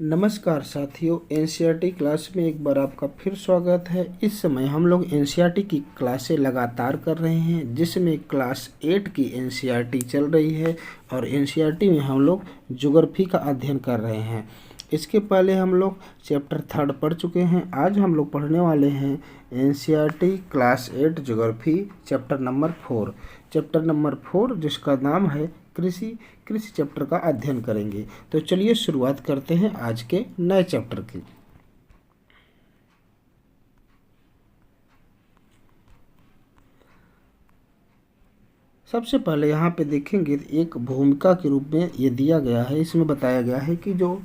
नमस्कार साथियों, NCERT class में एक बार आपका फिर स्वागत है। इस समय हम लोग एनसीईआरटी की क्लासें लगातार कर रहे हैं, जिसमें क्लास 8 की एनसीईआरटी चल रही है और एनसीईआरटी में हम लोग ज्योग्राफी का अध्ययन कर रहे हैं। इसके पहले हम लोग चैप्टर 3 पढ़ चुके हैं। आज हम लोग पढ़ने वाले हैं NCERT class 8 geography chapter number 4। Chapter number 4 जिसका नाम है कृषि चैप्टर का अध्ययन करेंगे। तो चलिए शुरुआत करते हैं आज के नए चैप्टर की। सबसे पहले यहाँ पे देखेंगे एक भूमिका के रूप में ये दिया गया है। इसमें बताया गया है कि जो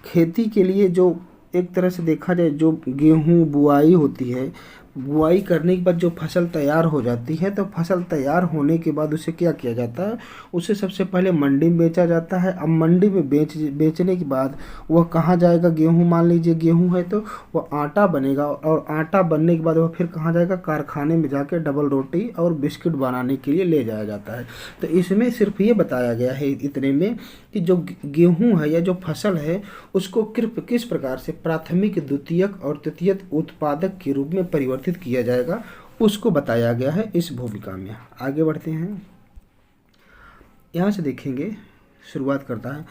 खेती के लिए जो एक तरह से देखा जाए जो गेहूँ बुआई होती है, बुआई करने के बाद जो फसल तैयार हो जाती है, तो फसल तैयार होने के बाद उसे क्या किया जाता है, उसे सबसे पहले मंडी में बेचा जाता है। अब मंडी में बेचने के बाद वह कहाँ जाएगा, गेहूँ मान लीजिए गेहूँ है तो वह आटा बनेगा और आटा बनने के बाद वह फिर कहाँ जाएगा, कारखाने में जाके डबल रोटी और बिस्किट बनाने के लिए ले जाया जाता है। तो इसमें सिर्फ ये बताया गया है इतने में कि जो गेहूँ है या जो फसल है उसको किस प्रकार से प्राथमिक, द्वितीयक और तृतीयक उत्पादक के रूप में परिवर्तित किया जाएगा, उसको बताया गया है इस भूमिका में। आगे बढ़ते हैं। यहाँ से देखेंगे, शुरुआत करता है।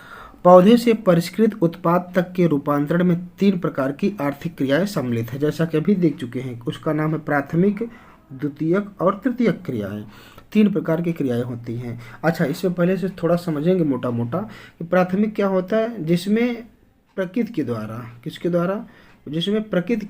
पौधे से परिष्कृत उत्पाद तक के रूपांतरण में 3 प्रकार की आर्थिक क्रियाएं सम्मिलित है, जैसा कि अभी देख चुके हैं। उसका नाम है प्राथमिक, द्वितीयक और तृतीयक क्रियाएं। 3 प्रकार की क्रियाएं होती हैं। अच्छा, इसमें पहले से थोड़ा समझेंगे मोटा मोटा कि प्राथमिक क्या होता है, जिसमें प्रकृति के द्वारा, किसके द्वारा, जिसमें प्रकृति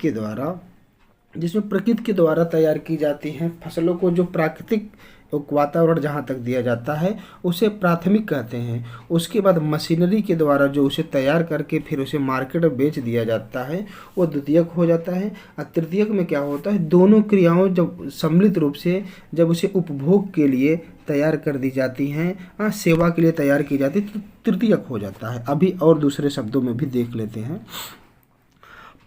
के द्वारा तैयार की जाती हैं फसलों को, जो प्राकृतिक वातावरण जहाँ तक दिया जाता है उसे प्राथमिक कहते हैं। उसके बाद मशीनरी के द्वारा जो उसे तैयार करके फिर उसे मार्केट में बेच दिया जाता है, वो द्वितीयक हो जाता है। और तृतीयक में क्या होता है, दोनों क्रियाओं जब सम्मिलित रूप से जब उसे उपभोग के लिए तैयार कर दी जाती हैं, सेवा के लिए तैयार की जाती है, तो तृतीयक हो जाता है। अभी और दूसरे शब्दों में भी देख लेते हैं।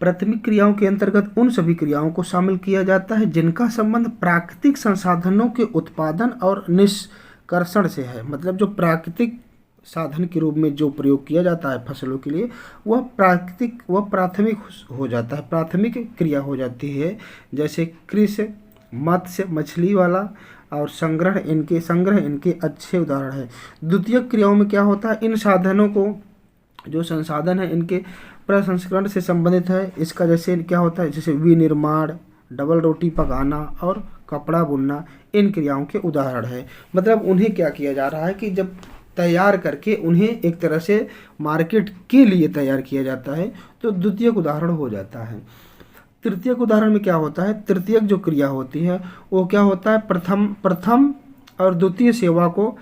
प्राथमिक क्रियाओं के अंतर्गत उन सभी क्रियाओं को शामिल किया जाता है जिनका संबंध प्राकृतिक संसाधनों के उत्पादन और निष्कर्षण से है। मतलब जो प्राकृतिक साधन के रूप में जो प्रयोग किया जाता है फसलों के लिए, वह प्राथमिक हो जाता है, प्राथमिक क्रिया हो जाती है। जैसे कृषि, मत्स्य, मछली वाला और संग्रह इनके अच्छे उदाहरण है। द्वितीयक क्रियाओं में क्या होता है, इन साधनों को, जो संसाधन है, इनके प्रसंस्करण से संबंधित है। इसका जैसे क्या होता है, जैसे विनिर्माण, डबल रोटी पकाना और कपड़ा बुनना, इन क्रियाओं के उदाहरण है। मतलब उन्हें क्या किया जा रहा है कि जब तैयार करके उन्हें एक तरह से मार्केट के लिए तैयार किया जाता है, तो द्वितीयक उदाहरण हो जाता है। तृतीयक उदाहरण में क्या होता है, तृतीयक जो क्रिया होती है वो क्या होता है, प्रथम और द्वितीय सेवा को,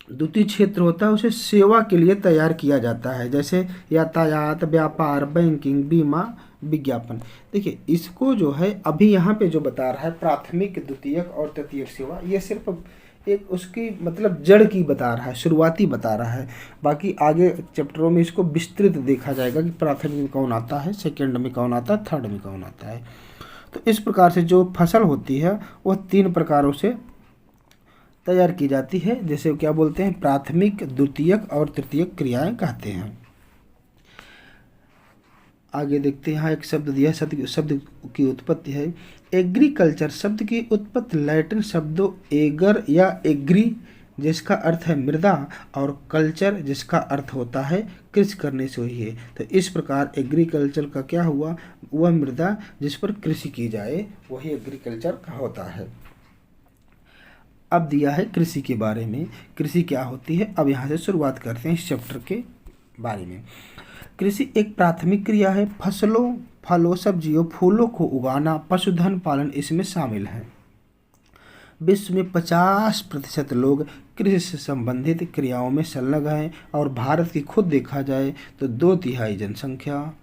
द्वितीय क्षेत्र होता है उसे सेवा के लिए तैयार किया जाता है। जैसे यातायात, व्यापार, बैंकिंग, बीमा, विज्ञापन। देखिए इसको जो है अभी यहाँ पे जो बता रहा है प्राथमिक, द्वितीयक और तृतीयक सेवा, ये सिर्फ एक उसकी मतलब जड़ की बता रहा है, शुरुआती बता रहा है। बाकी आगे चैप्टरों में इसको विस्तृत देखा जाएगा कि प्राथमिक में कौन आता है, सेकेंड में कौन आता है, थर्ड में कौन आता है। तो इस प्रकार से जो फसल होती है वह 3 प्रकारों से तैयार की जाती है, जैसे क्या बोलते हैं, प्राथमिक, द्वितीयक और तृतीयक क्रियाएं कहते हैं। आगे देखते हैं, यहाँ एक शब्द दिया, शब्द की उत्पत्ति है। एग्रीकल्चर शब्द की उत्पत्ति लैटिन शब्दों एगर या एग्री जिसका अर्थ है मृदा और कल्चर जिसका अर्थ होता है कृषि करने से हुई है। तो इस प्रकार एग्रीकल्चर का क्या हुआ, वह मृदा जिस पर कृषि की जाए वही एग्रीकल्चर का होता है। अब दिया है कृषि के बारे में, कृषि क्या होती है। अब यहाँ से शुरुआत करते हैं इस चैप्टर के बारे में। कृषि एक प्राथमिक क्रिया है। फसलों, फलों, सब्जियों, फूलों को उगाना, पशुधन पालन इसमें शामिल है। विश्व में 50% लोग कृषि से संबंधित क्रियाओं में संलग्न हैं और भारत की खुद देखा जाए तो 2/3 जनसंख्या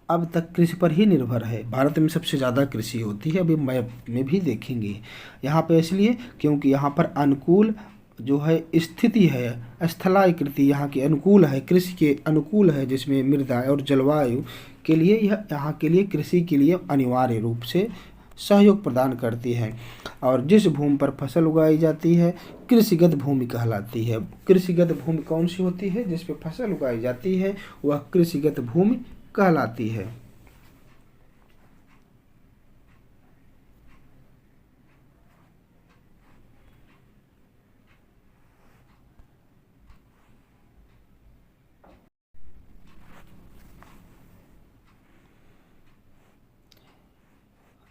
अब तक कृषि पर ही निर्भर है। भारत में सबसे ज़्यादा कृषि होती है, अभी मैप में भी देखेंगे। यहाँ पे इसलिए क्योंकि यहाँ पर अनुकूल जो है स्थिति है, स्थलाकृति यहाँ की अनुकूल है, कृषि के अनुकूल है, जिसमें मृदा और जलवायु के लिए यह यहाँ के लिए कृषि के लिए अनिवार्य रूप से सहयोग प्रदान करती है। और जिस भूमि पर फसल उगाई जाती है कृषिगत भूमि कहलाती है। कृषिगत भूमि कौन सी होती है? जिस पे फसल उगाई जाती है वह कृषिगत भूमि कहलाती है।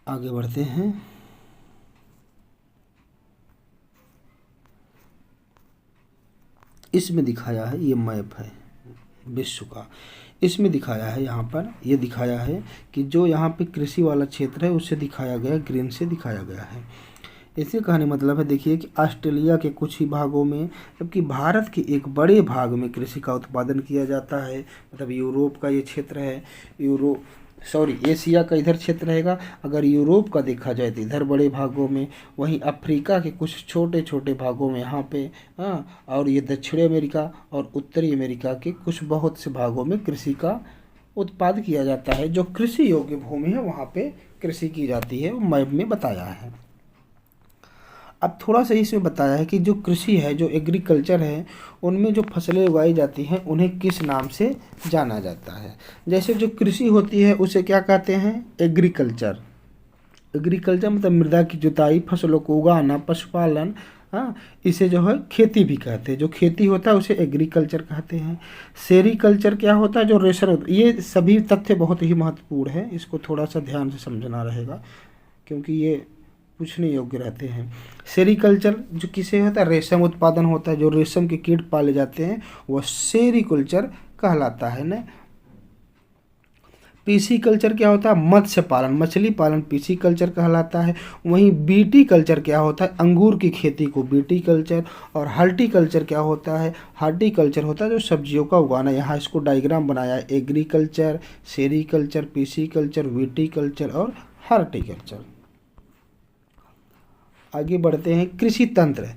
आगे बढ़ते हैं। इसमें दिखाया है, ये मैप है विश्व का, इसमें दिखाया है, यहाँ पर ये दिखाया है कि जो यहाँ पे कृषि वाला क्षेत्र है उससे दिखाया गया, ग्रीन से दिखाया गया है। इसके कहने मतलब है, देखिए कि ऑस्ट्रेलिया के कुछ ही भागों में, जबकि भारत के एक बड़े भाग में कृषि का उत्पादन किया जाता है। मतलब यूरोप का ये क्षेत्र है, एशिया का इधर क्षेत्र रहेगा। अगर यूरोप का देखा जाए तो इधर बड़े भागों में, वहीं अफ्रीका के कुछ छोटे छोटे भागों में यहाँ पे, हाँ, और ये दक्षिणी अमेरिका और उत्तरी अमेरिका के कुछ बहुत से भागों में कृषि का उत्पाद किया जाता है। जो कृषि योग्य भूमि है वहाँ पे कृषि की जाती है, वो मैप में बताया है। अब थोड़ा सा इसमें बताया है कि जो कृषि है, जो एग्रीकल्चर है, उनमें जो फसलें उगाई जाती हैं उन्हें किस नाम से जाना जाता है। जैसे जो कृषि होती है उसे क्या कहते हैं? एग्रीकल्चर। एग्रीकल्चर मतलब मृदा की जुताई, फसलों को उगाना, पशुपालन, हाँ, इसे जो है खेती भी कहते हैं। जो खेती होता है उसे एग्रीकल्चर कहते हैं। सेरीकल्चर क्या होता है? जो रेशर होता है। ये सभी तथ्य बहुत ही महत्वपूर्ण है, इसको थोड़ा सा ध्यान से समझना रहेगा क्योंकि ये पूछने योग्य रहते हैं। सेरीकल्चर जो किसे होता है? रेशम उत्पादन होता है, जो रेशम के कीट पाले जाते हैं वह सेरीकल्चर कहलाता है ना। पीसीकल्चर क्या होता है? मत्स्य पालन, मछली पालन पीसीकल्चर कहलाता है। वहीं बीटी कल्चर क्या होता है? अंगूर की खेती को बीटी कल्चर। और हॉर्टिकल्चर क्या होता है? हॉर्टिकल्चर होता है जो सब्जियों का उगाना। यहाँ इसको डायग्राम बनाया है, एग्रीकल्चर, सेरीकल्चर, पीसीकल्चर, विटीकल्चर और हॉर्टिकल्चर। आगे बढ़ते हैं। कृषि तंत्र।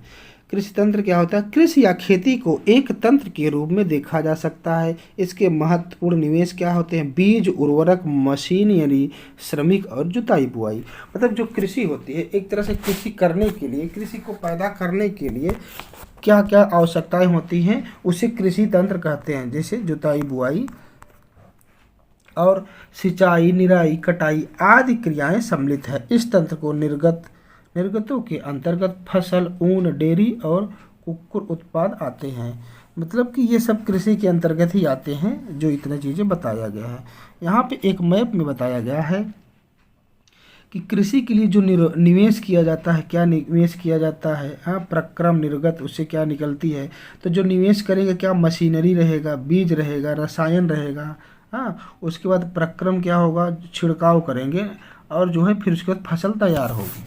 कृषि तंत्र क्या होता है? कृषि या खेती को एक तंत्र के रूप में देखा जा सकता है। इसके महत्वपूर्ण निवेश क्या होते हैं? बीज, उर्वरक, मशीनरी, श्रमिक और जुताई बुआई। मतलब जो कृषि होती है, एक तरह से कृषि करने के लिए, कृषि को पैदा करने के लिए क्या क्या आवश्यकताएं होती हैं उसे कृषि तंत्र कहते हैं। जैसे जुताई बुआई और सिंचाई, निराई, कटाई आदि क्रियाएं सम्मिलित है। इस तंत्र को निर्गतों के अंतर्गत फसल, ऊन, डेयरी और कुक्कुट उत्पाद आते हैं। मतलब कि ये सब कृषि के अंतर्गत ही आते हैं, जो इतना चीज़ें बताया गया है। यहाँ पे एक मैप में बताया गया है कि कृषि के लिए जो निवेश किया जाता है, क्या निवेश किया जाता है, हाँ, प्रक्रम, निर्गत, उससे क्या निकलती है। तो जो निवेश करेंगे, क्या मशीनरी रहेगा, बीज रहेगा, रसायन रहेगा, हाँ, उसके बाद प्रक्रम क्या होगा? छिड़काव करेंगे और जो है फिर उसके बाद फसल तैयार होगी।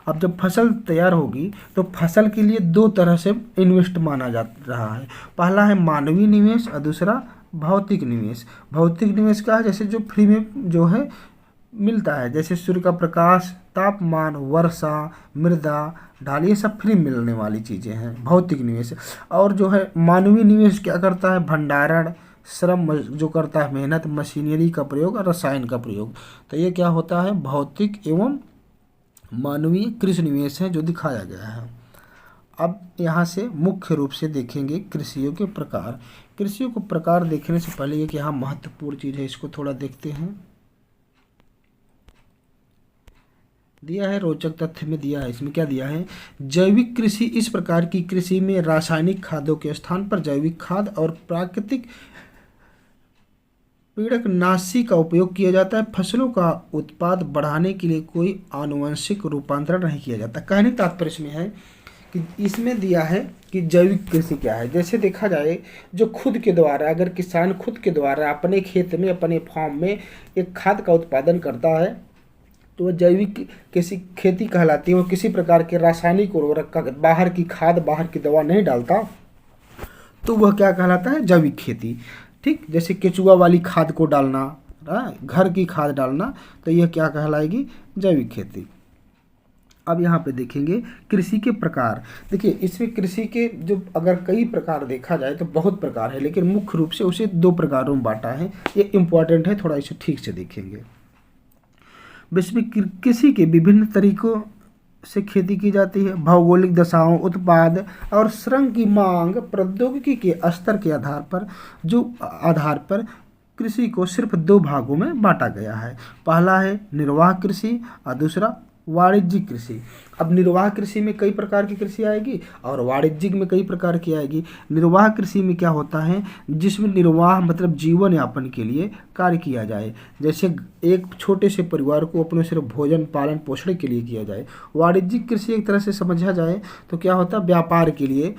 अब जब फसल तैयार होगी तो फसल के लिए दो तरह से इन्वेस्ट माना जा रहा है। पहला है मानवीय निवेश और दूसरा भौतिक निवेश। भौतिक निवेश क्या है? जैसे जो फ्री में जो है मिलता है, जैसे सूर्य का प्रकाश, तापमान, वर्षा, मृदा, ढाल, ये सब फ्री मिलने वाली चीज़ें हैं, भौतिक निवेश। और जो है मानवीय निवेश क्या करता है? भंडारण, श्रम जो करता है, मेहनत, मशीनरी का प्रयोग और रसायन का प्रयोग। तो ये क्या होता है? भौतिक एवं मानवीय कृषि निवेश है जो दिखाया गया है। अब यहाँ से मुख्य रूप से देखेंगे कृषियों के प्रकार। कृषियों को प्रकार देखने से पहले ये कि यहाँ महत्वपूर्ण चीज़ है, इसको थोड़ा देखते हैं। दिया है, रोचक तथ्य में दिया है। इसमें क्या दिया है? जैविक कृषि इस प्रकार की कृषि में रासायनिक खादों के स्थान पर जैविक खाद और प्राकृतिक पीड़कनाशी का उपयोग किया जाता है। फसलों का उत्पाद बढ़ाने के लिए कोई आनुवंशिक रूपांतरण नहीं किया जाता। कहने का तात्पर्य इसमें है कि इसमें दिया है कि जैविक कृषि क्या है। जैसे देखा जाए, जो खुद के द्वारा, अगर किसान खुद के द्वारा अपने खेत में, अपने फार्म में एक खाद का उत्पादन करता है तो वह जैविक कृषि खेती कहलाती है। वो किसी प्रकार के रासायनिक उर्वरक का, बाहर की खाद, बाहर की दवा नहीं डालता, तो वह क्या कहलाता है? जैविक खेती। ठीक, जैसे केचुआ वाली खाद को डालना, घर की खाद डालना, तो यह क्या कहलाएगी? जैविक खेती। अब यहाँ पे देखेंगे कृषि के प्रकार। देखिए इसमें कृषि के जो अगर कई प्रकार देखा जाए तो बहुत प्रकार है, लेकिन मुख्य रूप से उसे दो प्रकारों में बांटा है। ये इम्पॉर्टेंट है, थोड़ा इसे ठीक से देखेंगे। विश्व में कृषि के विभिन्न तरीकों से खेती की जाती है। भौगोलिक दशाओं, उत्पाद और श्रम की मांग, प्रौद्योगिकी के स्तर के आधार पर कृषि को सिर्फ दो भागों में बांटा गया है। पहला है निर्वाह कृषि और दूसरा वाणिज्यिक कृषि। अब निर्वाह कृषि में कई प्रकार की कृषि आएगी और वाणिज्यिक में कई प्रकार की आएगी। निर्वाह कृषि में क्या होता है, जिसमें निर्वाह मतलब जीवन यापन के लिए कार्य किया जाए, जैसे एक छोटे से परिवार को अपने सिर्फ भोजन पालन पोषण के लिए किया जाए। वाणिज्यिक कृषि एक तरह से समझा जाए तो क्या होता है, व्यापार के लिए,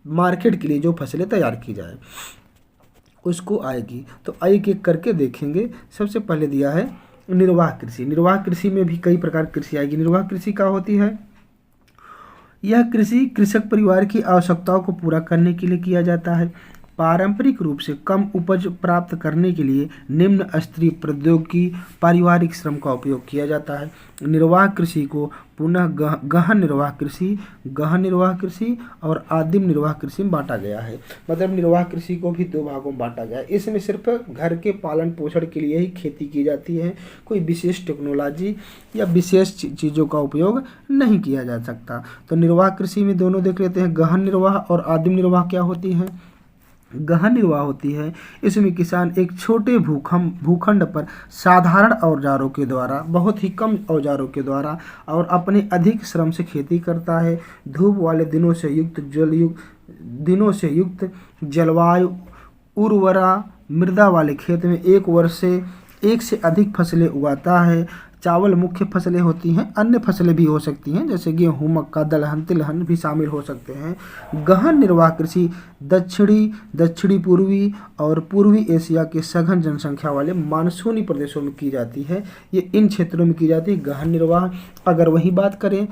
मार्केट के लिए जो फसलें तैयार की जाए उसको आएगी। तो एक एक करके देखेंगे। सबसे पहले दिया है निर्वाह कृषि। निर्वाह कृषि में भी कई प्रकार की कृषि आएगी। निर्वाह कृषि क्या होती है, यह कृषि कृषक परिवार की आवश्यकताओं को पूरा करने के लिए किया जाता है। पारंपरिक रूप से कम उपज प्राप्त करने के लिए निम्न स्तरीय प्रौद्योगिकी, पारिवारिक श्रम का उपयोग किया जाता है। निर्वाह कृषि को पुनः गहन निर्वाह कृषि और आदिम निर्वाह कृषि में बांटा गया है। मतलब निर्वाह कृषि को भी दो भागों में बांटा गया है। इसमें सिर्फ घर के पालन पोषण के लिए ही खेती की जाती है, कोई विशेष टेक्नोलॉजी या विशेष चीज़ों का उपयोग नहीं किया जा सकता। तो निर्वाह कृषि में दोनों देख लेते हैं, गहन निर्वाह और आदिम निर्वाह क्या होती है। गहन निर्वाह होती है, इसमें किसान एक छोटे भूखंड पर साधारण औजारों के द्वारा, बहुत ही कम औजारों के द्वारा और अपने अधिक श्रम से खेती करता है। धूप वाले दिनों से युक्त जलवायु, उर्वरा मृदा वाले खेत में एक से अधिक फसलें उगाता है। चावल मुख्य फसलें होती हैं, अन्य फसलें भी हो सकती हैं जैसे गेहूँ, मक्का, दलहन, तिलहन भी शामिल हो सकते हैं। गहन निर्वाह कृषि दक्षिणी पूर्वी और पूर्वी एशिया के सघन जनसंख्या वाले मानसूनी प्रदेशों में की जाती है। ये इन क्षेत्रों में की जाती है गहन निर्वाह। अगर वही बात करें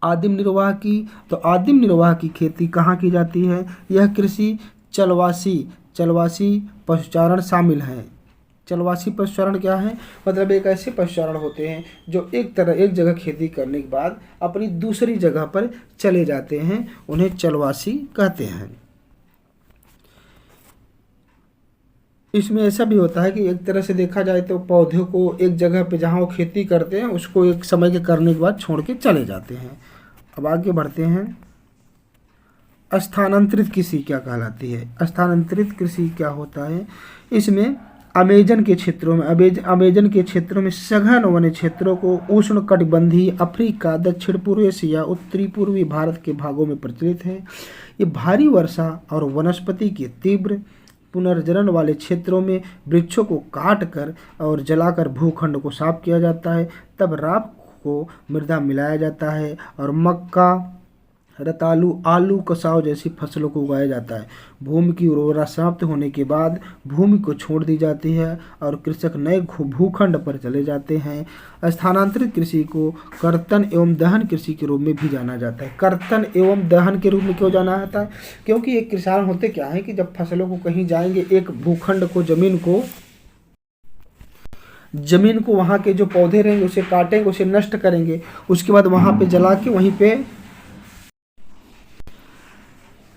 आदिम निर्वाह की, तो आदिम निर्वाह की खेती कहाँ की जाती है। यह कृषि चलवासी पशुचारण शामिल है। चलवासी पशुचारण क्या है, मतलब एक ऐसे पशुचारण होते हैं जो एक जगह खेती करने के बाद अपनी दूसरी जगह पर चले जाते हैं, उन्हें चलवासी कहते हैं। इसमें ऐसा भी होता है कि एक तरह से देखा जाए तो पौधों को एक जगह पे जहाँ वो खेती करते हैं उसको एक समय के करने के बाद छोड़ के चले जाते हैं। अब आगे बढ़ते हैं। स्थानांतरित कृषि क्या कहलाती है। स्थानांतरित कृषि क्या होता है, इसमें अमेजन के क्षेत्रों में सघन वन्य क्षेत्रों को उष्णकटिबंधीय अफ्रीका, दक्षिण पूर्व एशिया, उत्तरी पूर्वी भारत के भागों में प्रचलित है। ये भारी वर्षा और वनस्पति के तीव्र पुनर्जनन वाले क्षेत्रों में वृक्षों को काट कर और जलाकर भूखंड को साफ किया जाता है। तब राख को मृदा मिलाया जाता है और मक्का, रतालू, आलू, कसाव जैसी फसलों को उगाया जाता है। भूमि की उर्वरता समाप्त होने के बाद भूमि को छोड़ दी जाती है और कृषक नए भूखंड पर चले जाते हैं। स्थानांतरित कृषि को कर्तन एवं दहन कृषि के रूप में भी जाना जाता है। कर्तन एवं दहन के रूप में क्यों जाना जाता है, क्योंकि एक किसान होते क्या है कि जब फसलों को कहीं जाएंगे, एक भूखंड को, जमीन को वहाँ के जो पौधे रहेंगे उसे काटेंगे, उसे नष्ट करेंगे, उसके बाद वहाँ पे जला के वहीं पे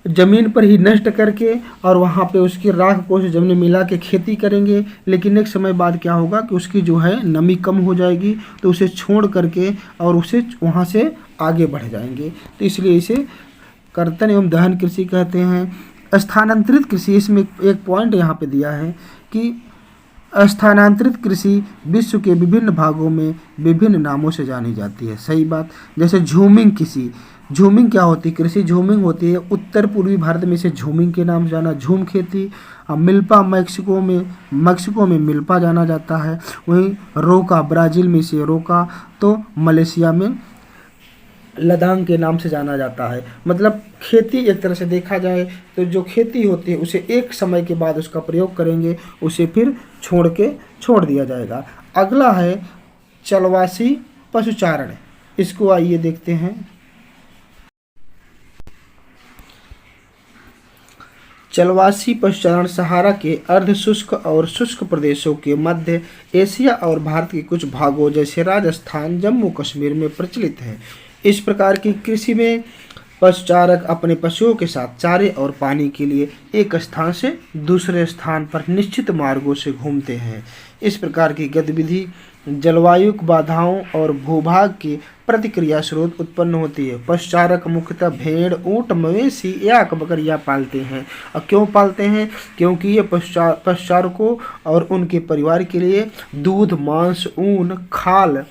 जमीन पर ही नष्ट करके और वहाँ पे उसकी राख को उस जमीन में मिला के खेती करेंगे। लेकिन एक समय बाद क्या होगा कि उसकी जो है नमी कम हो जाएगी, तो उसे छोड़ करके और उसे वहाँ से आगे बढ़ जाएंगे। तो इसलिए इसे कर्तन एवं दहन कृषि कहते हैं। स्थानांतरित कृषि, इसमें एक पॉइंट यहाँ पे दिया है कि स्थानांतरित कृषि विश्व के विभिन्न भागों में विभिन्न नामों से जानी जाती है। सही बात। जैसे झूमिंग कृषि, झूमिंग क्या होती है, कृषि झूमिंग होती है उत्तर पूर्वी भारत में इसे झूमिंग के नाम से जाना, झूम खेती। मिल्पा मैक्सिको में मिल्पा जाना जाता है। वहीं रोका, ब्राज़ील में इसे रोका, तो मलेशिया में लदांग के नाम से जाना जाता है। मतलब खेती एक तरह से देखा जाए तो जो खेती होती है उसे एक समय के बाद उसका प्रयोग करेंगे, उसे फिर छोड़ दिया जाएगा। अगला है चलवासी पशुचारण। इसको आइए देखते हैं। चलवासी पशुचारण सहारा के अर्ध शुष्क और शुष्क प्रदेशों के मध्य एशिया और भारत के कुछ भागों जैसे राजस्थान, जम्मू कश्मीर में प्रचलित है। इस प्रकार की कृषि में पशुचारक अपने पशुओं के साथ चारे और पानी के लिए एक स्थान से दूसरे स्थान पर निश्चित मार्गों से घूमते हैं। इस प्रकार की गतिविधि जलवायु बाधाओं और भूभाग की प्रतिक्रिया स्रोत उत्पन्न होती है। पशुचारक मुख्यतः भेड़, ऊंट, मवेशी या बकरियां पालते हैं। और क्यों पालते हैं? क्योंकि ये पशुचारकों और उनके परिवार के लिए दूध, मांस, ऊन, खाल,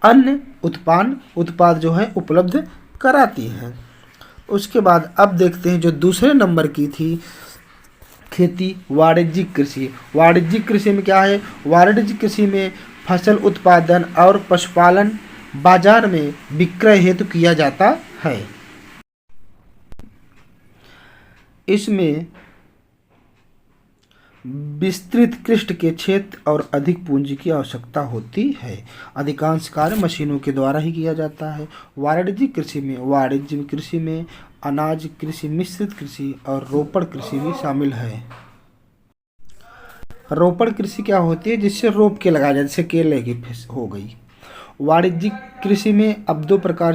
अन्य उत्पाद जो है उपलब्ध कराती हैं। उसके बाद अब देखते हैं जो दूसरे नंबर की थी खेती, वाणिज्यिक कृषि। वाणिज्यिक कृषि में क्या है? वाणिज्यिक कृषि में फसल उत्पादन और पशुपालन बाजार में विक्रय हेतु किया जाता है। इसमें विस्तृत कृषि के क्षेत्र और अधिक पूंजी की आवश्यकता होती है। अधिकांश कार्य मशीनों के द्वारा ही किया जाता है। वाणिज्यिक कृषि में अनाज कृषि, मिश्रित कृषि और रोपड़ कृषि भी शामिल है। रोपड़ कृषि क्या होती है? जिससे रोप के लगाया जाए, जैसे केले की हो गई। वाणिज्यिक कृषि में अब दो प्रकार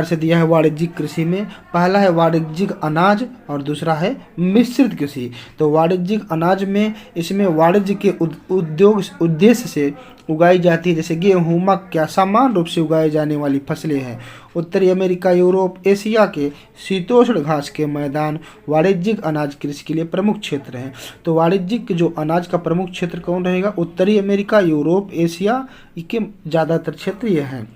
से दिया है वाणिज्यिक कृषि में। पहला है वाणिज्यिक अनाज और दूसरा है मिश्रित कृषि। तो वाणिज्यिक अनाज में इसमें वाणिज्य के उद्देश्य से उगाई जाती है, जैसे गेहूं, मक्का समान रूप से उगाई जाने वाली फसलें हैं। उत्तरी अमेरिका, यूरोप, एशिया के शीतोष्ण घास के मैदान वाणिज्यिक अनाज कृषि के लिए प्रमुख क्षेत्र हैं। तो वाणिज्यिक जो अनाज का प्रमुख क्षेत्र कौन रहेगा? उत्तरी अमेरिका, यूरोप, एशिया के ज़्यादातर क्षेत्र ये हैं।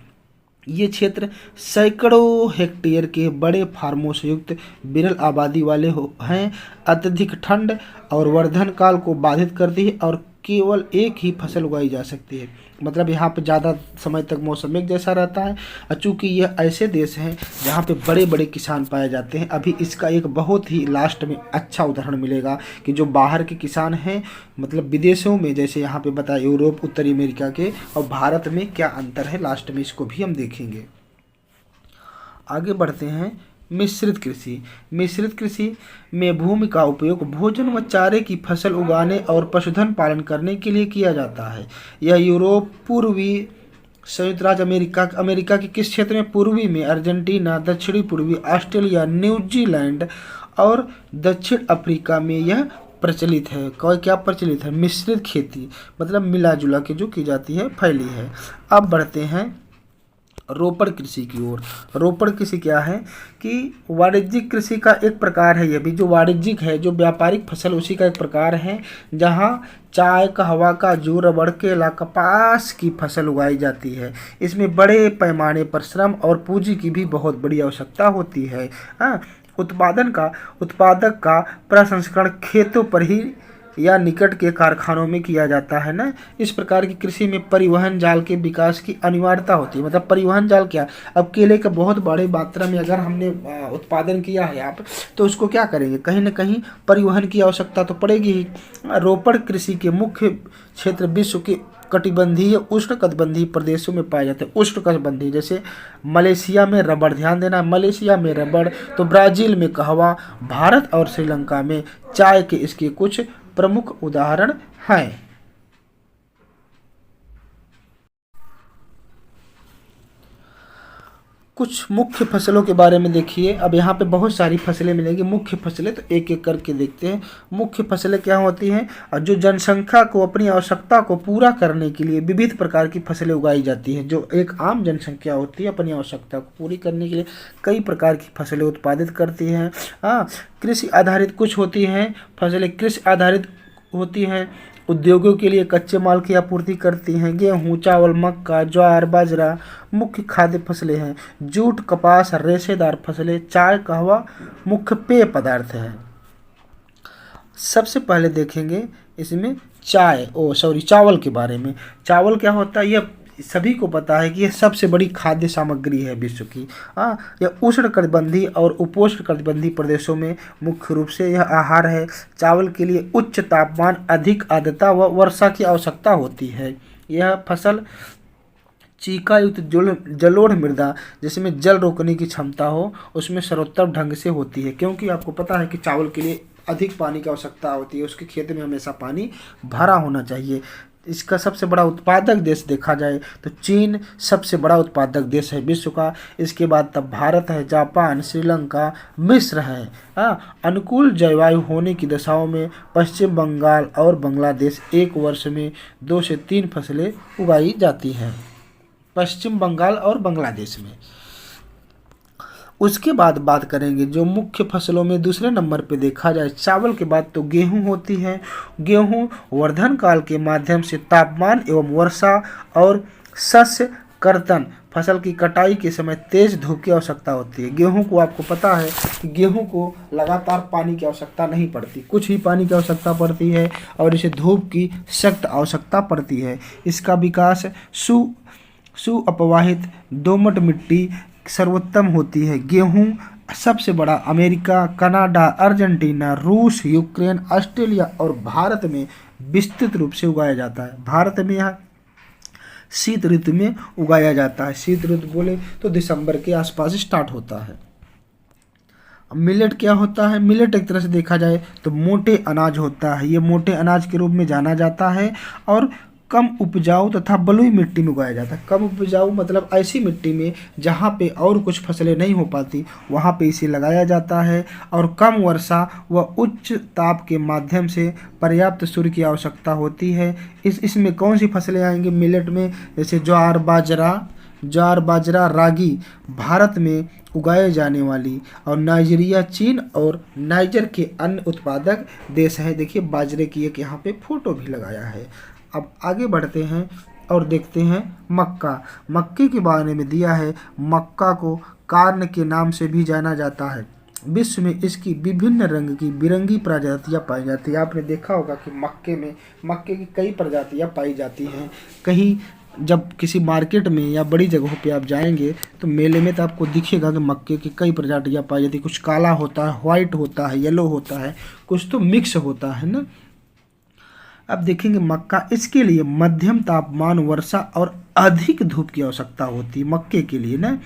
ये क्षेत्र सैकड़ों हेक्टेयर के बड़े फार्मों से युक्त विरल आबादी वाले हैं। अत्यधिक ठंड और वर्धन काल को बाधित करती है और केवल एक ही फसल उगाई जा सकती है। मतलब यहाँ पे ज़्यादा समय तक मौसम एक जैसा रहता है। चूँकि यह ऐसे देश हैं जहाँ पे बड़े बड़े किसान पाए जाते हैं। अभी इसका एक बहुत ही लास्ट में अच्छा उदाहरण मिलेगा कि जो बाहर के किसान हैं, मतलब विदेशों में, जैसे यहाँ पे बताया यूरोप, उत्तरी अमेरिका के और भारत में क्या अंतर है, लास्ट में इसको भी हम देखेंगे। आगे बढ़ते हैं। मिश्रित कृषि में भूमि का उपयोग भोजन व चारे की फसल उगाने और पशुधन पालन करने के लिए किया जाता है। यह यूरोप, पूर्वी संयुक्त राज्य अमेरिका के किस क्षेत्र में? पूर्वी में अर्जेंटीना, दक्षिणी पूर्वी ऑस्ट्रेलिया, न्यूजीलैंड और दक्षिण अफ्रीका में यह प्रचलित है। क्या प्रचलित है? मिश्रित खेती, मतलब मिला जुला के जो की जाती है, फैली है। अब बढ़ते हैं रोपड़ कृषि की ओर। रोपड़ कृषि क्या है कि वाणिज्यिक कृषि का एक प्रकार है। ये भी जो वाणिज्यिक है, जो व्यापारिक फसल, उसी का एक प्रकार है, जहाँ चाय, कहवा, काजू, रबड़, केला, कपास की फसल उगाई जाती है। इसमें बड़े पैमाने पर श्रम और पूंजी की भी बहुत बड़ी आवश्यकता होती है। उत्पादक का प्रसंस्करण खेतों पर ही या निकट के कारखानों में किया जाता है ना। इस प्रकार की कृषि में परिवहन जाल के विकास की अनिवार्यता होती है। मतलब परिवहन जाल क्या? अब केले का बहुत बड़े मात्रा में अगर हमने उत्पादन किया है आप, तो उसको क्या करेंगे? कहीं ना कहीं परिवहन की आवश्यकता तो पड़ेगी ही। रोपड़ कृषि के मुख्य क्षेत्र विश्व के कटिबंधीय, उष्णकटिबंधीय प्रदेशों में पाए जाते हैं। उष्णकटिबंधीय जैसे मलेशिया में रबड़, ध्यान देना, मलेशिया में रबड़, तो ब्राज़ील में कहवा, भारत और श्रीलंका में चाय के इसके कुछ प्रमुख उदाहरण हैं। कुछ मुख्य फसलों के बारे में देखिए। अब यहाँ पे बहुत सारी फसलें मिलेंगी। मुख्य फसलें तो एक एक करके देखते हैं। मुख्य फसलें क्या होती हैं? और जो जनसंख्या को अपनी आवश्यकता को पूरा करने के लिए विविध प्रकार की फसलें उगाई जाती हैं। जो एक आम जनसंख्या होती है, अपनी आवश्यकता को पूरी करने के लिए कई प्रकार की फसलें उत्पादित करती हैं। कृषि आधारित कुछ होती हैं फसलें, कृषि आधारित होती हैं, उद्योगों के लिए कच्चे माल की आपूर्ति करती हैं। गेहूं, चावल, मक्का, ज्वार, बाजरा मुख्य खाद्य फसलें हैं। जूट, कपास रेशेदार फसलें, चाय, कहवा मुख्य पेय पदार्थ हैं। सबसे पहले देखेंगे इसमें चावल के बारे में। चावल क्या होता है? यह सभी को पता है कि यह सबसे बड़ी खाद्य सामग्री है विश्व की। यह उष्णकटिबंधीय और उपोष्णकटिबंधीय प्रदेशों में मुख्य रूप से यह आहार है। चावल के लिए उच्च तापमान, अधिक आर्द्रता व वर्षा की आवश्यकता होती है। यह फसल चीका युक्त जलोढ़ मृदा, जिसमें जल रोकने की क्षमता हो, उसमें सर्वोत्तम ढंग से होती है। क्योंकि आपको पता है कि चावल के लिए अधिक पानी की आवश्यकता होती है, उसके खेत में हमेशा पानी भरा होना चाहिए। इसका सबसे बड़ा उत्पादक देश देखा जाए तो चीन सबसे बड़ा उत्पादक देश है विश्व का। इसके बाद तब भारत है, जापान, श्रीलंका, मिस्र है। अनुकूल जलवायु होने की दशाओं में पश्चिम बंगाल और बांग्लादेश एक वर्ष में 2 से 3 फसलें उगाई जाती हैं, पश्चिम बंगाल और बांग्लादेश में। उसके बाद बात करेंगे जो मुख्य फसलों में दूसरे नंबर पे देखा जाए चावल के बाद तो गेहूं होती है। गेहूं वर्धन काल के माध्यम से तापमान एवं वर्षा और शस्य कर्तन फसल की कटाई के समय तेज धूप की आवश्यकता होती है। गेहूं को आपको पता है कि गेहूं को लगातार पानी की आवश्यकता नहीं पड़ती, कुछ ही पानी की आवश्यकता पड़ती है और इसे धूप की सख्त आवश्यकता पड़ती है। इसका विकास सुअपवाहित दोमट मिट्टी सर्वोत्तम होती है। गेहूं सबसे बड़ा अमेरिका, कनाडा, अर्जेंटीना, रूस, यूक्रेन, ऑस्ट्रेलिया और भारत में विस्तृत रूप से उगाया जाता है। भारत में यहाँ शीत ऋतु में उगाया जाता है। शीत ऋतु बोले तो दिसंबर के आसपास स्टार्ट होता है। मिलेट क्या होता है? मिलेट एक तरह से देखा जाए तो मोटे अनाज होता है। ये मोटे अनाज के रूप में जाना जाता है और कम उपजाऊ तथा बलुई मिट्टी में उगाया जाता है। कम उपजाऊ मतलब ऐसी मिट्टी में जहाँ पे और कुछ फसलें नहीं हो पाती वहाँ पे इसे लगाया जाता है। और कम वर्षा व उच्च ताप के माध्यम से पर्याप्त सूर्य की आवश्यकता होती है। इसमें कौन सी फसलें आएंगी मिलेट में? जैसे ज्वार, बाजरा, रागी भारत में उगाए जाने वाली, और नाइजीरिया, चीन और नाइजर के अन्य उत्पादक देश हैं। देखिए बाजरे की एक यहाँ पे फोटो भी लगाया है। अब आगे बढ़ते हैं और देखते हैं मक्का। मक्के के बारे में दिया है, मक्का को कार्न के नाम से भी जाना जाता है। विश्व में इसकी विभिन्न रंग की बिरंगी प्रजातियां पाई जाती है। आपने देखा होगा कि मक्के की कई प्रजातियां पाई जाती हैं। कहीं जब किसी मार्केट में या बड़ी जगहों पे आप जाएंगे तो मेले में तो आपको दिखेगा कि मक्के की कई प्रजातियां पाई जाती है। कुछ काला होता है, व्हाइट होता है, येलो होता है, कुछ तो मिक्स होता है ना। अब देखेंगे मक्का, इसके लिए मध्यम तापमान, वर्षा और अधिक धूप की आवश्यकता होती है। मक्के के लिए ना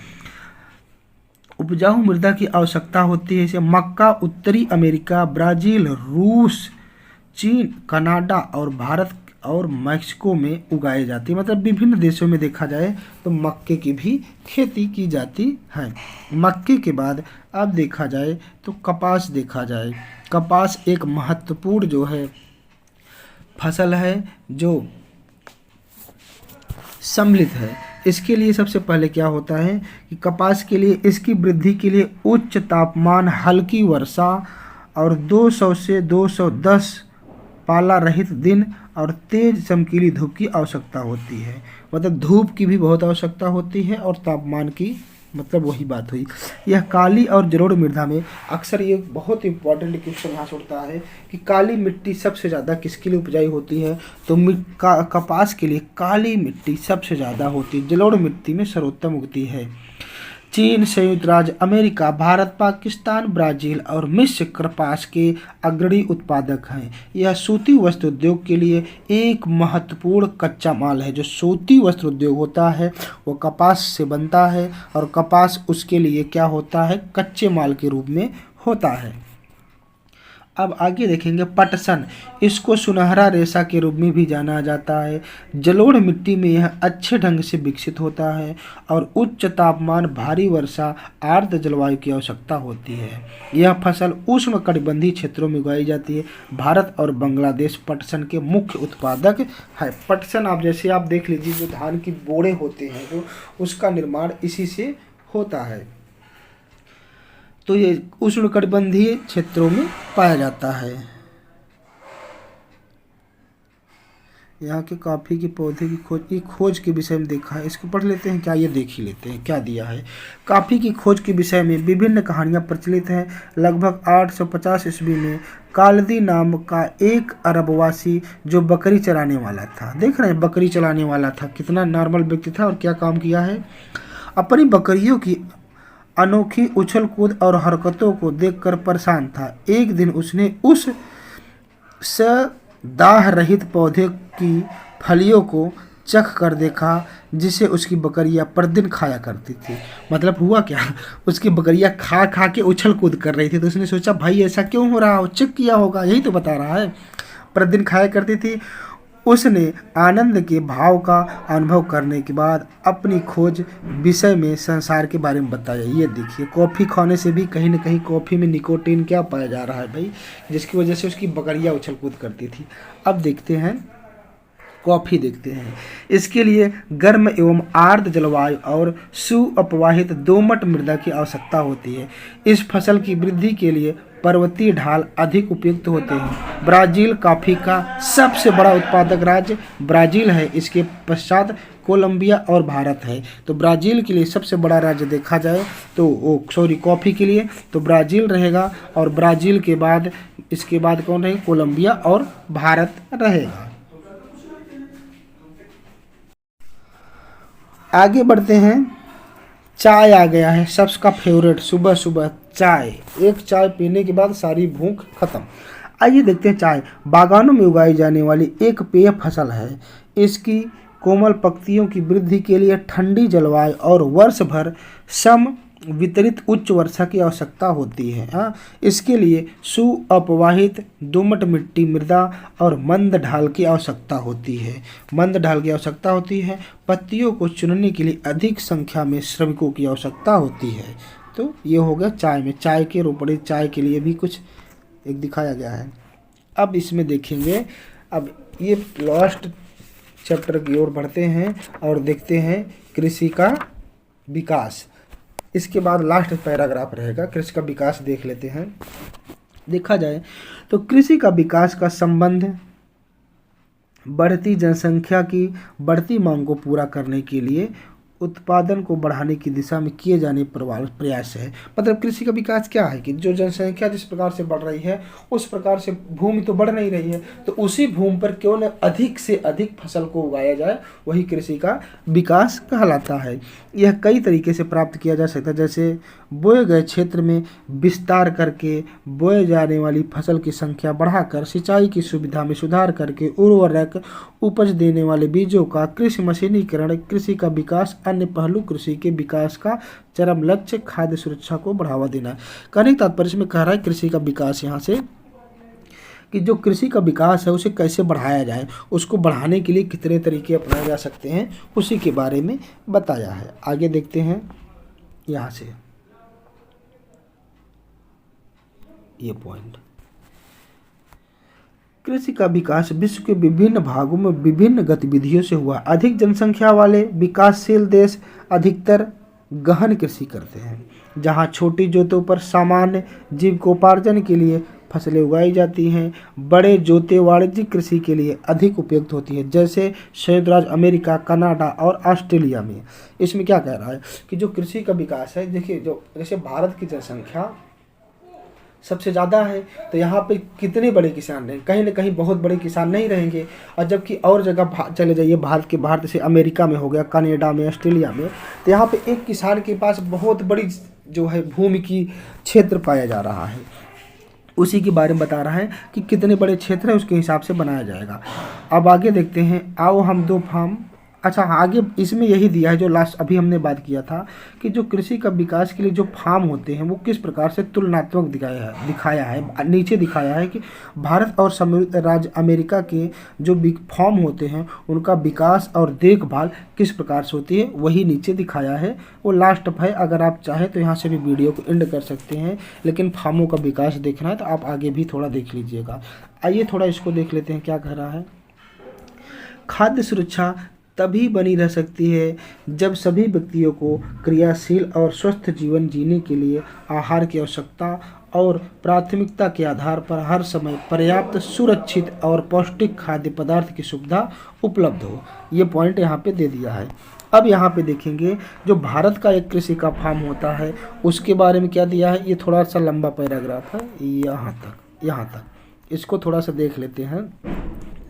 उपजाऊ मृदा की आवश्यकता होती है। इसे मक्का उत्तरी अमेरिका, ब्राज़ील, रूस, चीन, कनाडा और भारत और मैक्सिको में उगाए जाते हैं। मतलब विभिन्न देशों में देखा जाए तो मक्के की भी खेती की जाती है। मक्के के बाद अब देखा जाए तो कपास देखा जाए। कपास एक महत्वपूर्ण जो है फसल है जो सम्मिलित है। इसके लिए सबसे पहले क्या होता है कि कपास के लिए इसकी वृद्धि के लिए उच्च तापमान, हल्की वर्षा और 200 से 210 पाला रहित दिन और तेज चमकीली धूप की आवश्यकता होती है। मतलब धूप की भी बहुत आवश्यकता होती है और तापमान की, मतलब वही बात हुई। यह काली और जलोढ़ मृदा में अक्सर ये बहुत इंपॉर्टेंट क्वेश्चन यहाँ से उठता है कि काली मिट्टी सबसे ज़्यादा किसके लिए उपजाई होती है? तो कपास के लिए काली मिट्टी सबसे ज़्यादा होती है, जलोढ़ मिट्टी में सर्वोत्तम उगती है। चीन, संयुक्त राज्य अमेरिका, भारत, पाकिस्तान, ब्राज़ील और मिस्र कपास के अग्रणी उत्पादक हैं। यह सूती वस्त्र उद्योग के लिए एक महत्वपूर्ण कच्चा माल है। जो सूती वस्त्र उद्योग होता है वो कपास से बनता है और कपास उसके लिए क्या होता है? कच्चे माल के रूप में होता है। अब आगे देखेंगे पटसन। इसको सुनहरा रेशा के रूप में भी जाना जाता है। जलोढ़ मिट्टी में यह अच्छे ढंग से विकसित होता है और उच्च तापमान, भारी वर्षा, आर्द्र जलवायु की आवश्यकता होती है। यह फसल उष्णकटिबंधीय क्षेत्रों में उगाई जाती है। भारत और बांग्लादेश पटसन के मुख्य उत्पादक है। पटसन आप जैसे आप देख लीजिए, जो धान की बोड़े होते हैं जो उसका निर्माण इसी से होता है। तो ये उष्णकटिबंधीय क्षेत्रों में पाया जाता है। यहाँ के कॉफ़ी के पौधे की खोज के विषय में देखा है। इसको पढ़ लेते हैं क्या? ये देख ही लेते हैं क्या दिया है। कॉफ़ी की खोज के विषय में विभिन्न कहानियाँ प्रचलित हैं। लगभग 850 ईस्वी में कालदी नाम का एक अरबवासी जो बकरी चराने वाला था, देख रहे हैं बकरी चलाने वाला था, कितना नॉर्मल व्यक्ति था और क्या काम किया है? अपनी बकरियों की अनोखी उछल कूद और हरकतों को देखकर परेशान था। एक दिन उसने उस दाह रहित पौधे की फलियों को चख कर देखा जिसे उसकी बकरियां प्रतिदिन खाया करती थी। मतलब हुआ क्या, उसकी बकरियां खा खा के उछल कूद कर रही थी। तो उसने सोचा भाई ऐसा क्यों हो रहा हो, चेक किया होगा, यही तो बता रहा है। प्रतिदिन खाया करती थी। उसने आनंद के भाव का अनुभव करने के बाद अपनी खोज विषय में संसार के बारे में बताया। ये देखिए, कॉफ़ी खाने से भी कहीं ना कहीं कॉफ़ी में निकोटीन क्या पाया जा रहा है भाई, जिसकी वजह से उसकी बकरियाँ उछल कूद करती थी। अब देखते हैं कॉफ़ी देखते हैं। इसके लिए गर्म एवं आर्द्र जलवायु और सुअपवाहित दोमट मृदा की आवश्यकता होती है। इस फसल की वृद्धि के लिए पर्वतीय ढाल अधिक उपयुक्त होते हैं। ब्राज़ील कॉफ़ी का सबसे बड़ा उत्पादक राज्य ब्राज़ील है। इसके पश्चात कोलंबिया और भारत है। तो ब्राज़ील के लिए सबसे बड़ा राज्य देखा जाए तो कॉफ़ी के लिए तो ब्राज़ील रहेगा, और ब्राज़ील के बाद इसके बाद कौन रहेगा? कोलंबिया और भारत रहेगा। आगे बढ़ते हैं। चाय आ गया है, सबका फेवरेट। सुबह सुबह चाय, एक चाय पीने के बाद सारी भूख खत्म। आइए देखते हैं। चाय बागानों में उगाई जाने वाली एक पेय फसल है। इसकी कोमल पत्तियों की वृद्धि के लिए ठंडी जलवायु और वर्ष भर सम वितरित उच्च वर्षा की आवश्यकता होती है। इसके लिए सुअपवाहित दोमट मिट्टी मृदा और मंद ढाल की आवश्यकता होती है। मंद ढाल की आवश्यकता होती है। पत्तियों को चुनने के लिए अधिक संख्या में श्रमिकों की आवश्यकता होती है। तो ये हो गया चाय में। चाय के रोपड़े चाय के लिए भी कुछ एक दिखाया गया है। अब इसमें देखेंगे, अब ये लास्ट चैप्टर की ओर बढ़ते हैं और देखते हैं कृषि का विकास। इसके बाद लास्ट पैराग्राफ रहेगा, कृषि का विकास देख लेते हैं। देखा जाए तो कृषि का विकास का संबंध बढ़ती जनसंख्या की बढ़ती मांग को पूरा करने के लिए उत्पादन को बढ़ाने की दिशा में किए जाने प्रयास है। मतलब कृषि का विकास क्या है कि जो जनसंख्या जिस प्रकार से बढ़ रही है उस प्रकार से भूमि तो बढ़ नहीं रही है, तो उसी भूमि पर क्यों न अधिक से अधिक फसल को उगाया जाए, वही कृषि का विकास कहलाता है। यह कई तरीके से प्राप्त किया जा सकता है, जैसे बोए गए क्षेत्र में विस्तार करके, बोए जाने वाली फसल की संख्या बढ़ाकर, सिंचाई की सुविधा में सुधार करके, उर्वरक उपज देने वाले बीजों का कृषि मशीनीकरण। कृषि का विकास अन्य पहलू कृषि के विकास का चरम लक्ष्य खाद्य सुरक्षा को बढ़ावा देना। कहने का तात्पर्य इसमें कह रहा है कृषि का विकास यहाँ से कि जो कृषि का विकास है उसे कैसे बढ़ाया जाए, उसको बढ़ाने के लिए कितने तरीके अपनाए जा सकते हैं, उसी के बारे में बताया है। आगे देखते हैं यहाँ से ये पॉइंट। कृषि का विकास विश्व के विभिन्न भागों में विभिन्न गतिविधियों से हुआ। अधिक जनसंख्या वाले विकासशील देश अधिकतर गहन कृषि करते हैं, जहां छोटी जोतों पर सामान्य जीविकोपार्जन के लिए फसलें उगाई जाती हैं। बड़े जोते वाणिज्यिक कृषि के लिए अधिक उपयुक्त होती है, जैसे संयुक्त राज्य अमेरिका, कनाडा और ऑस्ट्रेलिया में। इसमें क्या कह रहा है कि जो कृषि का विकास है, देखिए जो जैसे भारत की जनसंख्या सबसे ज़्यादा है, तो यहाँ पे कितने बड़े किसान रहेंगे? कहीं ना कहीं बहुत बड़े किसान नहीं रहेंगे। और जबकि और जगह चले जाइए, भारत जैसे अमेरिका में हो गया, कनाडा में, ऑस्ट्रेलिया में, तो यहाँ पे एक किसान के पास बहुत बड़ी जो है भूमि की क्षेत्र पाया जा रहा है। उसी के बारे में बता रहा है कि कितने बड़े क्षेत्र है, उसके हिसाब से बनाया जाएगा। अब आगे देखते हैं। आओ हम दो फार्म। अच्छा हाँ, आगे इसमें यही दिया है जो लास्ट अभी हमने बात किया था कि जो कृषि का विकास के लिए जो फार्म होते हैं वो किस प्रकार से तुलनात्मक दिखाया है। नीचे दिखाया है कि भारत और संयुक्त राज्य अमेरिका के जो फार्म होते हैं उनका विकास और देखभाल किस प्रकार से होती है, वही नीचे दिखाया है। वो लास्ट है, अगर आप चाहें तो यहाँ से भी वीडियो को एंड कर सकते हैं, लेकिन फार्मों का विकास देखना है तो आप आगे भी थोड़ा देख लीजिएगा। आइए थोड़ा इसको देख लेते हैं क्या कह रहा है। खाद्य सुरक्षा तभी बनी रह सकती है जब सभी व्यक्तियों को क्रियाशील और स्वस्थ जीवन जीने के लिए आहार की आवश्यकता और प्राथमिकता के आधार पर हर समय पर्याप्त, सुरक्षित और पौष्टिक खाद्य पदार्थ की सुविधा उपलब्ध हो। ये पॉइंट यहाँ पे दे दिया है। अब यहाँ पे देखेंगे जो भारत का एक कृषि का फार्म होता है उसके बारे में क्या दिया है। ये थोड़ा सा लंबा पैराग्राफ है, यहाँ तक इसको थोड़ा सा देख लेते हैं,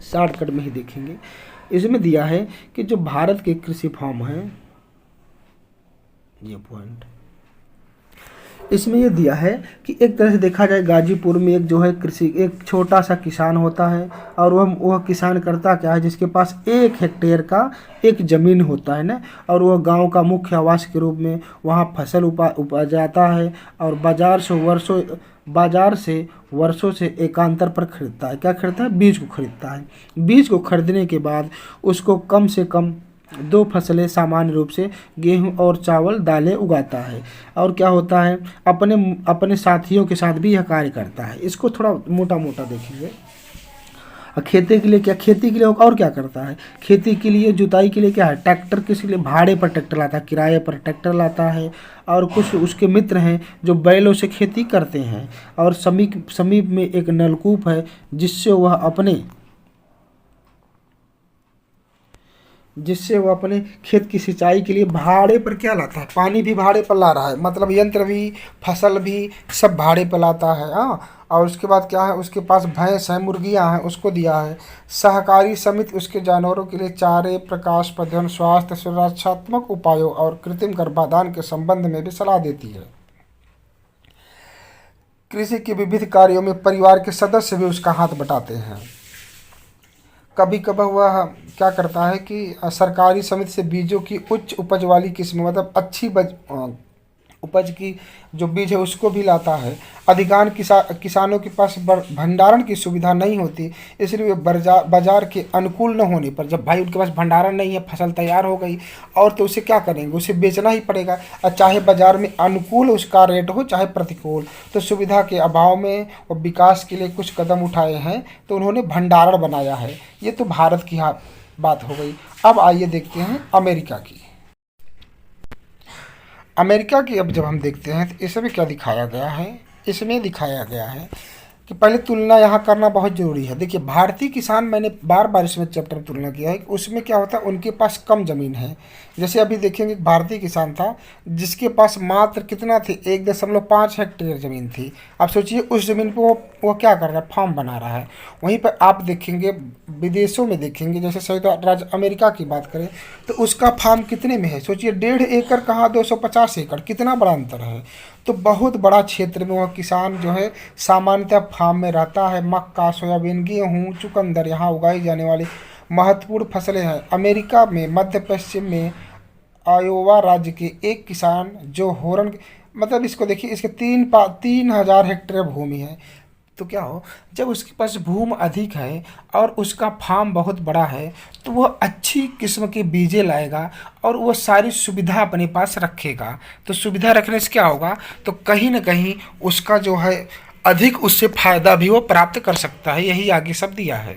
शॉर्टकट में ही देखेंगे। इसमें दिया है कि जो भारत के कृषि फार्म हैं, ये पॉइंट इसमें ये दिया है कि एक तरह से देखा जाए गाजीपुर में एक जो है कृषि एक छोटा सा किसान होता है, और वह किसान करता क्या है, जिसके पास 1 हेक्टेयर का एक ज़मीन होता है ना, और वह गांव का मुख्य आवास के रूप में वहाँ फसल उपजाता है और बाजार से वर्षों बाजार से वर्षों से एकांतर पर खरीदता है। क्या खरीदता है? बीज को खरीदता है। बीज को खरीदने के बाद उसको कम से कम 2 फसलें सामान्य रूप से गेहूं और चावल दालें उगाता है। और क्या होता है, अपने अपने साथियों के साथ भी यह कार्य करता है। इसको थोड़ा मोटा मोटा देखेंगे। खेती के लिए क्या, खेती के लिए और क्या करता है? खेती के लिए, जुताई के लिए क्या है, ट्रैक्टर, किसी लिए भाड़े पर ट्रैक्टर लाता है, किराए पर ट्रैक्टर लाता है। और कुछ उसके मित्र हैं जो बैलों से खेती करते हैं। और समीप में एक नलकूप है जिससे वो अपने खेत की सिंचाई के लिए भाड़े पर क्या लाता है, पानी भी भाड़े पर ला रहा है, मतलब यंत्र भी, फसल भी, सब भाड़े पर लाता है। हाँ, और उसके बाद क्या है, उसके पास भैंस है, मुर्गियां हैं, उसको दिया है। सहकारी समिति उसके जानवरों के लिए चारे, प्रकाश प्रबंधन, स्वास्थ्य, सुरक्षात्मक उपायों और कृत्रिम गर्भाधान के संबंध में भी सलाह देती है। कृषि के विविध कार्यों में परिवार के सदस्य भी उसका हाथ बटाते हैं। कभी कभार वह क्या करता है कि सरकारी समिति से बीजों की उच्च उपज वाली किस्म, मतलब अच्छी उपज की जो बीज है उसको भी लाता है। अधिकांश किसानों के पास भंडारण की सुविधा नहीं होती, इसलिए वे बाजार के अनुकूल न होने पर, जब भाई उनके पास भंडारण नहीं है, फसल तैयार हो गई और तो उसे क्या करेंगे, उसे बेचना ही पड़ेगा। और चाहे बाजार में अनुकूल उसका रेट हो चाहे प्रतिकूल, तो सुविधा के अभाव में वो विकास के लिए कुछ कदम उठाए हैं, तो उन्होंने भंडारण बनाया है। ये तो भारत की बात हो गई। अब आइए देखते हैं अमेरिका की। अमेरिका की अब जब हम देखते हैं तो इसमें क्या दिखाया गया है, इसमें दिखाया गया है कि पहले तुलना यहाँ करना बहुत ज़रूरी है। देखिए, भारतीय किसान, मैंने बार बार इसमें चैप्टर में तुलना किया है कि उसमें क्या होता है, उनके पास कम ज़मीन है। जैसे अभी देखेंगे, भारतीय किसान था जिसके पास मात्र कितना थी, 1.5 हेक्टेयर ज़मीन थी। आप सोचिए उस ज़मीन पर वो क्या कर रहा है, फार्म बना रहा है। वहीं पर आप देखेंगे विदेशों में, देखेंगे जैसे संयुक्त राज्य अमेरिका की बात करें तो उसका फार्म कितने में है, सोचिए 1.5 एकड़ कहाँ 250 एकड़, कितना बड़ा अंतर है। तो बहुत बड़ा क्षेत्र में वह किसान जो है सामान्यतः फार्म में रहता है। मक्का, सोयाबीन, गेहूँ, चुकंदर यहाँ उगाई जाने वाली महत्वपूर्ण फसलें हैं। अमेरिका में मध्य पश्चिम में आयोवा राज्य के एक किसान जो होरन, मतलब इसको देखिए, इसके 3,000 हेक्टेयर भूमि है। तो क्या हो, जब उसके पास भूमि अधिक है और उसका फार्म बहुत बड़ा है, तो वह अच्छी किस्म के बीजे लाएगा और वह सारी सुविधा अपने पास रखेगा। तो सुविधा रखने से क्या होगा, तो कहीं ना कहीं उसका जो है अधिक उससे फायदा भी वो प्राप्त कर सकता है। यही आगे सब दिया है।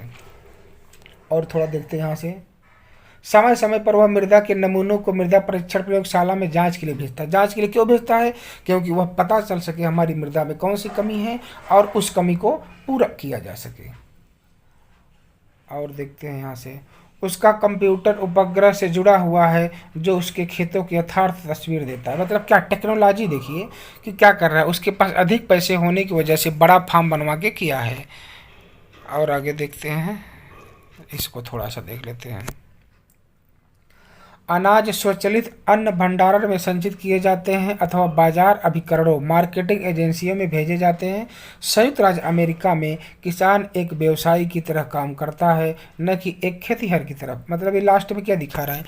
और थोड़ा देखते हैं यहाँ से। समय समय पर वह मृदा के नमूनों को मृदा परीक्षण प्रयोगशाला में जांच के लिए भेजता है। जांच के लिए क्यों भेजता है, क्योंकि वह पता चल सके हमारी मृदा में कौन सी कमी है और उस कमी को पूरा किया जा सके। और देखते हैं यहाँ से, उसका कंप्यूटर उपग्रह से जुड़ा हुआ है जो उसके खेतों की यथार्थ तस्वीर देता है। मतलब क्या टेक्नोलॉजी, देखिए कि क्या कर रहा है, उसके पास अधिक पैसे होने की वजह से बड़ा फार्म बनवा के किया है। और आगे देखते हैं, इसको थोड़ा सा देख लेते हैं। अनाज स्वचालित अन्न भंडारण में संचित किए जाते हैं अथवा बाजार अभिकरणों, मार्केटिंग एजेंसियों में भेजे जाते हैं। संयुक्त राज्य अमेरिका में किसान एक व्यवसायी की तरह काम करता है, न कि एक खेतीहर की तरफ। मतलब ये लास्ट में क्या दिखा रहा है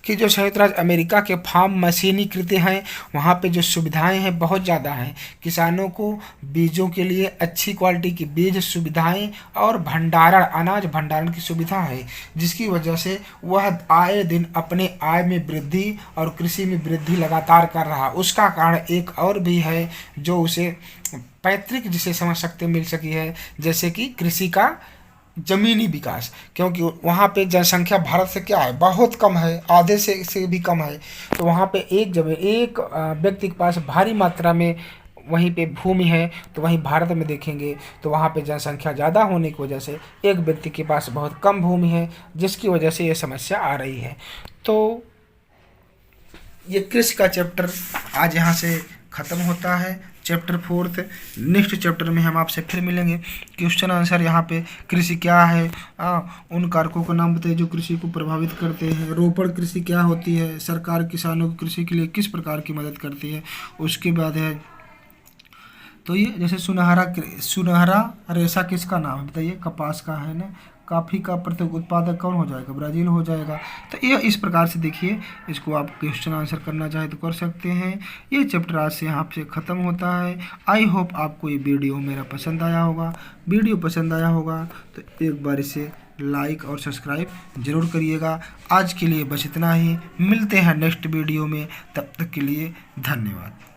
कि जो संयुक्त राज्य अमेरिका के फार्म मशीनीकृत हैं, वहाँ पे जो सुविधाएं हैं बहुत ज़्यादा हैं। किसानों को बीजों के लिए अच्छी क्वालिटी की बीज सुविधाएँ और भंडारण, अनाज भंडारण की सुविधा है, जिसकी वजह से वह आए दिन अपने आय में वृद्धि और कृषि में वृद्धि लगातार कर रहा। उसका कारण एक और भी है जो उसे पैतृक, जिसे समझ सकते मिल सकी है, जैसे कि कृषि का जमीनी विकास। क्योंकि वहाँ पे जनसंख्या भारत से क्या है, बहुत कम है, आधे से भी कम है। तो वहाँ पे एक व्यक्ति के पास भारी मात्रा में वहीं पे भूमि है। तो वहीं भारत में देखेंगे तो वहाँ पे जनसंख्या ज़्यादा होने की वजह से एक व्यक्ति के पास बहुत कम भूमि है, जिसकी वजह से ये समस्या आ रही है। तो ये कृषि का चैप्टर आज यहाँ से ख़त्म होता है, चैप्टर 4। नेक्स्ट चैप्टर में हम आपसे फिर मिलेंगे। क्वेश्चन आंसर यहाँ पे कृषि क्या है, उन कारकों का नाम बताइए जो कृषि को प्रभावित करते हैं। रोपण कृषि क्या होती है, सरकार किसानों को कृषि के लिए किस प्रकार की मदद करती है। उसके बाद है तो ये जैसे सुनहरा रेशा किसका नाम है बताइए, कपास का है ना। कॉफ़ी का प्रमुख उत्पादक कौन हो जाएगा, ब्राज़ील हो जाएगा। तो ये इस प्रकार से देखिए, इसको आप क्वेश्चन आंसर करना चाहे तो कर सकते हैं। ये चैप्टर आज से यहाँ से ख़त्म होता है। आई होप आपको ये वीडियो मेरा पसंद आया होगा। वीडियो पसंद आया होगा तो एक बार इसे लाइक और सब्सक्राइब ज़रूर करिएगा। आज के लिए बस इतना ही, मिलते हैं नेक्स्ट वीडियो में, तब तक के लिए धन्यवाद।